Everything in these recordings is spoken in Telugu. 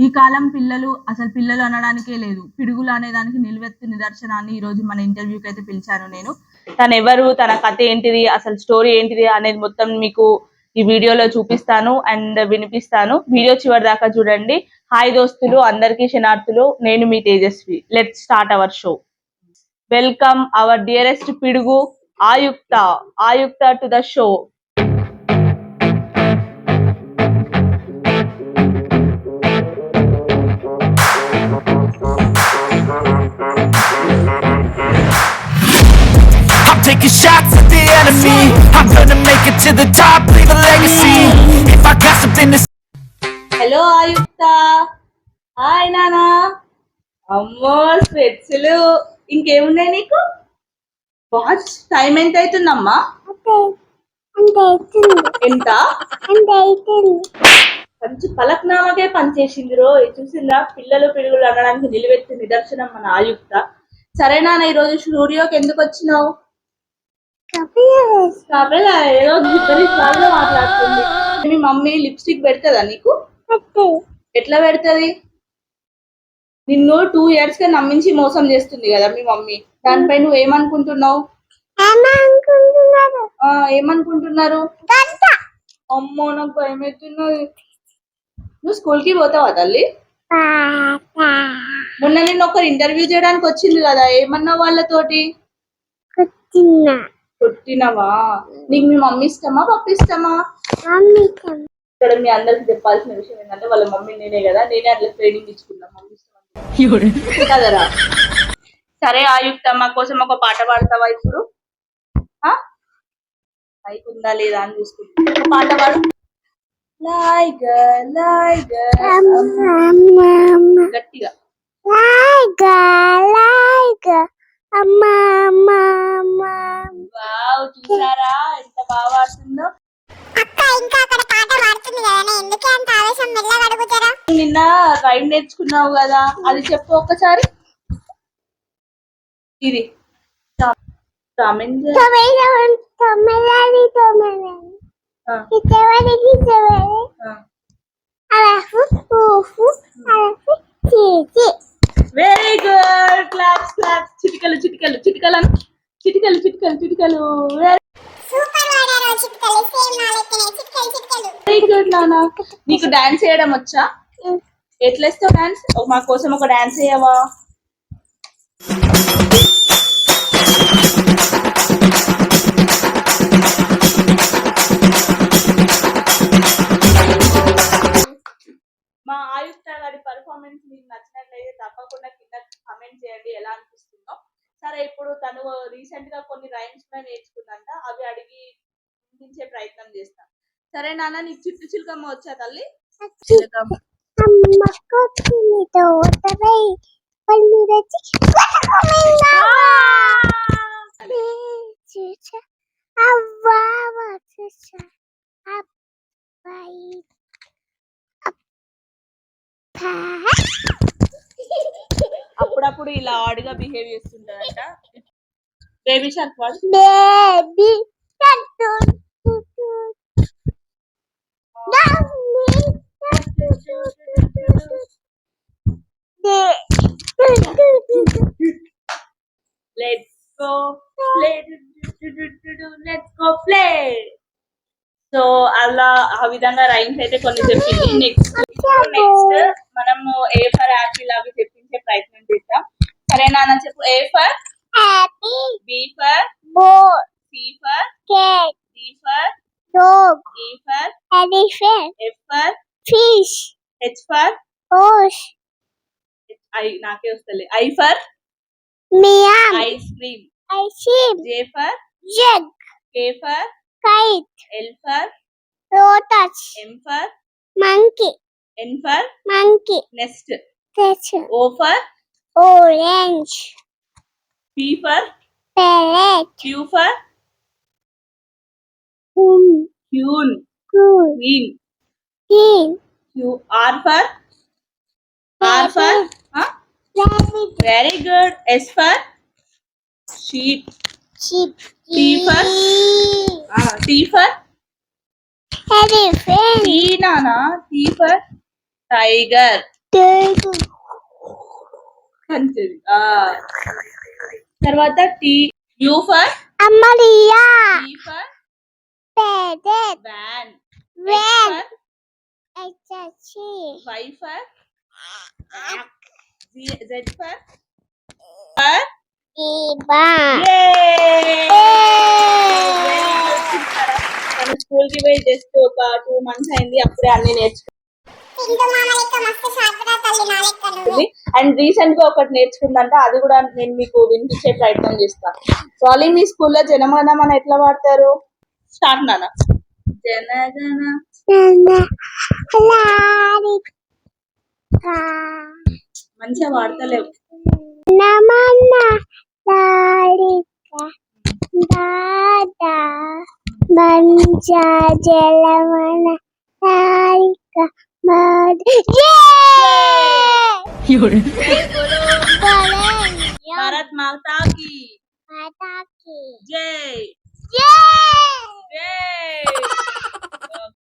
ఈ కాలం పిల్లలు అసలు పిల్లలు అనడానికే లేదు. పిడుగులు అనే దానికి నిలువెత్తు నిదర్శనాన్ని ఈ రోజు మన ఇంటర్వ్యూకి అయితే పిలిచాను నేను. తను ఎవరు, తన కథ ఏంటిది, అసలు స్టోరీ ఏంటిది అనేది మొత్తం మీకు ఈ వీడియోలో చూపిస్తాను అండ్ వినిపిస్తాను. వీడియో చివరి దాకా చూడండి. హాయ్ దోస్తులు, అందరికీ శనార్థులు. నేను మీ Tejaswi. Let's start our show. Welcome our dearest పిడుగు Ayukta to the show. Taking shots at the enemy. I'm gonna make it to the top, leave a legacy. If I got something to say. Hello Ayukta. Hi నానా. అమ్మో స్పెట్స్లు ఇంకేమున్నాయి నీకు? వాచ్ టైం ఎంత అవుతుందమ్మా? ఎంత? మంచి పలక్నామకే పనిచేసింది రో. చూసిందా, పిల్లలు పిడుగులు అనడానికి నిలువెత్తి నిదర్శనం మన ఆయుక్త. సరే నాన్న, ఈ రోజు స్టూడియోకి ఎందుకు వచ్చినావు? ఏదో మాట్లాడుతుంది. మీ మమ్మీ లిప్స్టిక్ పెడతదా నీకు? ఎట్లా పెడతది? నిన్ను 2 years గా నమ్మించి మోసం చేస్తుంది కదా మీ మమ్మీ. దానిపై నువ్వు ఏమనుకుంటున్నావు? ఏమనుకుంటున్నారు? అమ్మో, నాకు భయం అవుతున్నది. నువ్వు స్కూల్ కి పోతావా తల్లి? మొన్న నిన్ను ఒకరు ఇంటర్వ్యూ చేయడానికి వచ్చింది కదా, ఏమన్నావు వాళ్ళతోటి? కొట్టినవా? నీకు మీ మమ్మీ ఇష్టమా పప్పు ఇష్టమా? ఇక్కడ మీ అందరికి చెప్పాల్సిన విషయం ఏంటంటే, వాళ్ళ మమ్మీ నేనే కదా, నేనే అట్లా ట్రైనింగ్ ఇచ్చుకున్నా. మమ్మీ ఇష్టం కదరా. సరే ఆయుక్త, మా కోసం ఒక పాట పాడతావా ఇప్పుడు? మైక్ ఉందా లేదా అని చూసుకుంటా. పాట పాడు. గట్టిగా. వావ్, చూసారా ఎంత బాగా పాడుతుందో. నిన్న రైమ్ నేర్చుకున్నావు కదా, అది చెప్పు ఒక్కసారి. ఇది వెరీ గుడ్. Claps claps. చిటికలు చిటికలు చిటికలు చిటికలు చిటికలు చిటికలు. వెరీ గుడ్ నానా. నీకు డాన్స్ చేయడం వచ్చా? ఎట్లేస్తావు డాన్స్? మా కోసం ఒక డాన్స్ చేయవా? మా ఆయుక్త గారి పర్ఫార్మెన్స్ మీకు నచ్చినట్లయితే తప్పకుండా కింద కామెంట్ చేయండి ఎలా అనిపిస్తుందో. సరే, ఇప్పుడు తను రీసెంట్ గా కొన్ని రైమ్స్ నేర్చుకుందంట, అవి అడిగి వినిపించే ప్రయత్నం చేస్తాను. సరే నాన్న, నీకు చిట్టు చిలుకమ్మ వచ్చా తల్లి? అప్పుడప్పుడు ఇలా ఆడుగా బిహేవ్ చేస్తుంటారంట. బేబీ షార్క్ వాడు. Let's go play. Let's go play. So అలా ఆ విధంగా రైమ్స్ అయితే కొన్ని చెప్పింది. నెక్స్ట్ మనము ఏ ఫర్ యాపిల్ అవి చెప్పించే ప్రయత్నం చేద్దాం. సరే నాన్న చెప్పు. A for apple, B for ball, C for cat, D for dog, E for elephant, F for fish, H for horse. నాకే వస్తలే. ఐ ఫర్ మియామ్, ice cream, J for jug, K for kite, L for lotus, M for monkey, N for monkey, nest, O for orange, P for parrot, Q for queen, Q, R for very good. S for sheep. T for elephant. T nana. T for tiger. కంచెది. తర్వాత T, U for Amalia. T for Pedet. Van, Van. Echachi. Y for Z for Iba. తను స్కూల్ కి పోయి జస్ట్ ఒక 2 months అయింది, అప్పుడే అన్ని నేర్చుకుంది. అండ్ రీసెంట్ గా ఒకటి నేర్చుకుందంట, అది కూడా నేను మీకు వినిపించే ప్రయత్నం చేస్తాను. సారీ, మీ స్కూల్లో జనగణమన ఎట్లా వాడతారు? స్టార్ట్ నాన్న. జనగణ మంచిగా వాడతలేవు. Namana. Larika. Dada. Banja. Jelamana. Larika. Mad. Bharat మాతా కి జై.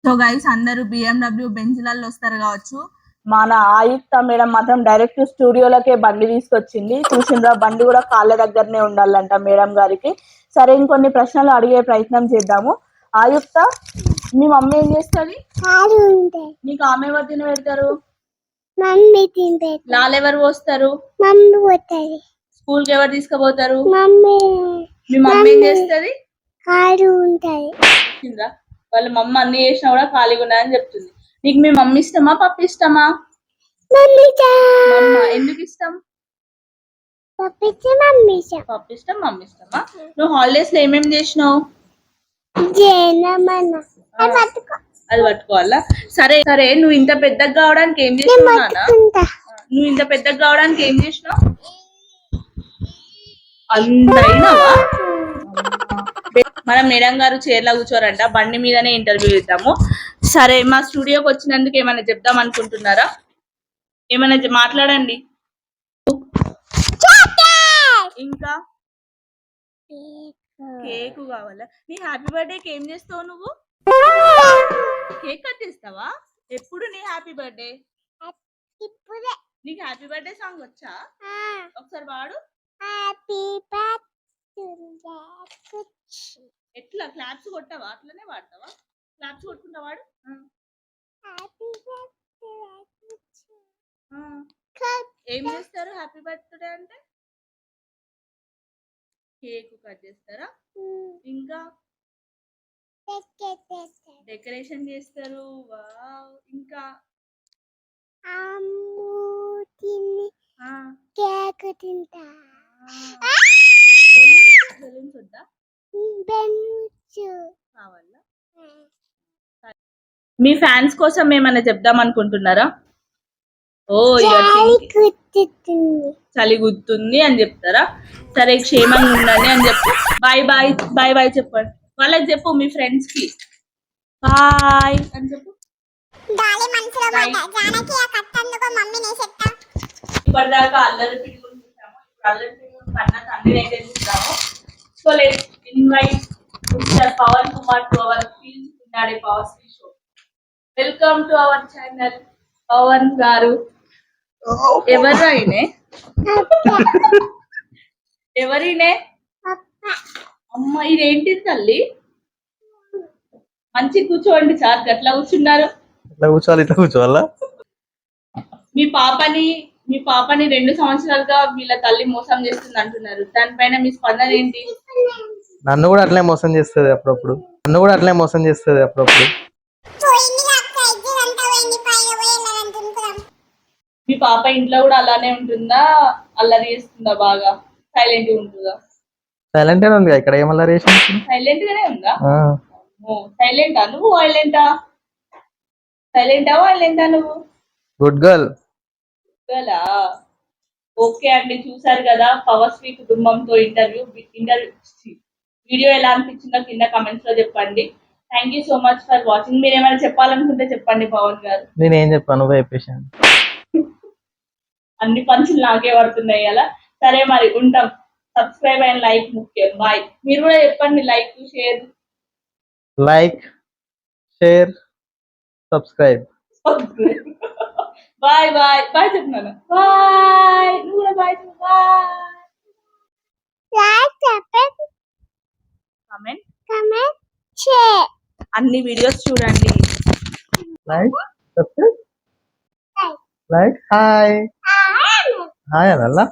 సో గైస్, అందరూ BMW బెంజ్లలో వస్తారు కావచ్చు. మన ఆయుక్త మేడం మాత్రం డైరెక్ట్ స్టూడియోలకే బండి తీసుకొచ్చింది. చూసిండ్రా, బండి కూడా కాళ్ళ దగ్గరనే ఉండాలంట మేడం గారికి. సరే, ఇంకొన్ని ప్రశ్నలు అడిగే ప్రయత్నం చేద్దాము. ఆయుక్త, మీ మమ్మీ ఏం చేస్తుంది? నీకు ఆమె ఎవరు తిని పెడతారు? మమ్మీ తింటే లాలెవరు పోస్తారు? మమ్మీ పోతుంది. స్కూల్ కి ఎవరు తీసుకుపోతారు? మమ్మీ. మీ మమ్మీ ఏం చేస్తుంది? కారు ఉంటది. చూసిండ్రా, వాళ్ళ మమ్మ అన్ని చేసినా కూడా ఖాళీగా ఉన్నాయని చెప్తుంది. నీకు మీ మమ్మీ ఇష్టమా, పప్పు ఇష్టమా? మమ్మ ఎందుకు ఇష్టం? పప్పు ఇష్టం, మమ్మీ ఇష్టం. పప్పు ఇష్టం, మమ్మీ ఇష్టమా? నువ్వు హాలిడేస్ లో ఏమేమి చేసినావు? అది పట్టుకోవాలా? సరే సరే, నువ్వు ఇంత పెద్దగా కావడానికి ఏం చేసినావు నాన్న? నువ్వు ఇంత పెద్దగా కావడానికి ఏం చేసినావు? అందైనావా? మన మేడం గారు చైర్లో కూర్చోరంట, బండి మీదనే ఇంటర్వ్యూ ఇద్దాము. సరే, మా స్టూడియోకి వచ్చినందుకు ఏమైనా చెప్దాం అనుకుంటున్నారా? ఏమైనా మాట్లాడండి. ఇంకా కేక్ కావాలా? నీ హ్యాపీ బర్త్డేకి ఏం చేస్తావు నువ్వు? కేక్ కట్ చేస్తావా? ఎప్పుడు నీ హ్యాపీ బర్త్డే? ఇప్పుడే. నీకు హ్యాపీ బర్త్డే సాంగ్ వచ్చా? ఒకసారి వాడు. Happy birthday. ఎట్లా క్లాప్స్ కొట్టావా? అట్లనే వాడతావా? క్లాప్స్ కొట్టుకుంటా వాడు. Happy birthday. ఏం చేస్తారు హ్యాపీ బర్త్డే అంటే? కేక్ కట్ చేస్తారా? ఇంకా డెకరేషన్ చేస్తారు. వావ్. ఇంకా కేక్ తింటా. బెలూన్స్ వద్దా? కావాలా? మీ ఫ్యాన్స్ కోసం ఏమైనా చెప్దాం అనుకుంటున్నారా? ఓ, చలి గుర్తుంది అని చెప్తారా? సరే, క్షేమంగా ఉండండి అని చెప్పి బాయ్ బాయ్ బాయ్ బాయ్ చెప్పండి. వాళ్ళకి చెప్పు, మీ ఫ్రెండ్స్ కి బాయ్ అని చెప్పు. ఇప్పటిదాకా అల్లరి పిడుగులు చూసాము, ఇప్పుడు అల్లరి పిడుగులు కన్నా తండ్రిని అయితే చూస్తాము. So let's invite mister Pavan Kumar to our field ఉన్నాడే power Shri show. Welcome to our channel Pavan garu. ఎవరు అయినే? ఎవరినే? అమ్మ, ఇదేంటి తల్లి? మంచి కూర్చోండి సార్, గట్లా కూర్చున్నారు. ఇట్లా కూర్చోవాలి, ఇట్లా కూర్చోవాలా? మీ పాపని 2 సంవత్సరాలుగా వీళ్ళ తల్లి మోసం చేస్తుంది అంటున్నారు. దానిపైన మీ స్పందన ఏంటి? నన్ను కూడా అట్లే మోసం చేస్తుంది అప్పుడప్పుడు. మీ పాప ఇంట్లో కూడా అలానే ఉంటుందా? అల్లరి చేస్తుందా? బాగా సైలెంట్ గా ఉంటుందా? సైలెంట్ గానే ఉంది. ఇక్కడ ఏమల్లా రేషన్ సైలెంట్ గానే ఉందా? సైలెంటా నువ్వు? వైలెంటా? సైలెంటా వైలెంటా నువ్వు? Good girl. ఓకే అండి, చూసారు కదా పవర్ శ్రీ కుటుంబంతో ఇంటర్వ్యూ. వీడియో ఎలా అనిపించిందో కింద కమెంట్స్ లో చెప్పండి. Thank you so much for watching. మీరు ఏమైనా చెప్పాలనుకుంటే చెప్పండి పవన్ గారు. నేనేం చెప్పాను, నువ్వే చెప్పేసాను. అన్ని పంచులు నాకే పడుతున్నాయి అలా. సరే మరి, ఉంటాం. సబ్స్క్రైబ్ అండ్ లైక్ ముఖ్యం. బాయ్. మీరు కూడా చెప్పండి, like share subscribe. Bye bye bye చెప్తున్నాను బాయ్ నువ్వు కూడా బాయ్ బాయ్ లైక్ చెప్పండి కామెంట్ కమెంట్ షేర్ అన్ని వీడియోస్ చూడండి like subscribe like hi hi అలా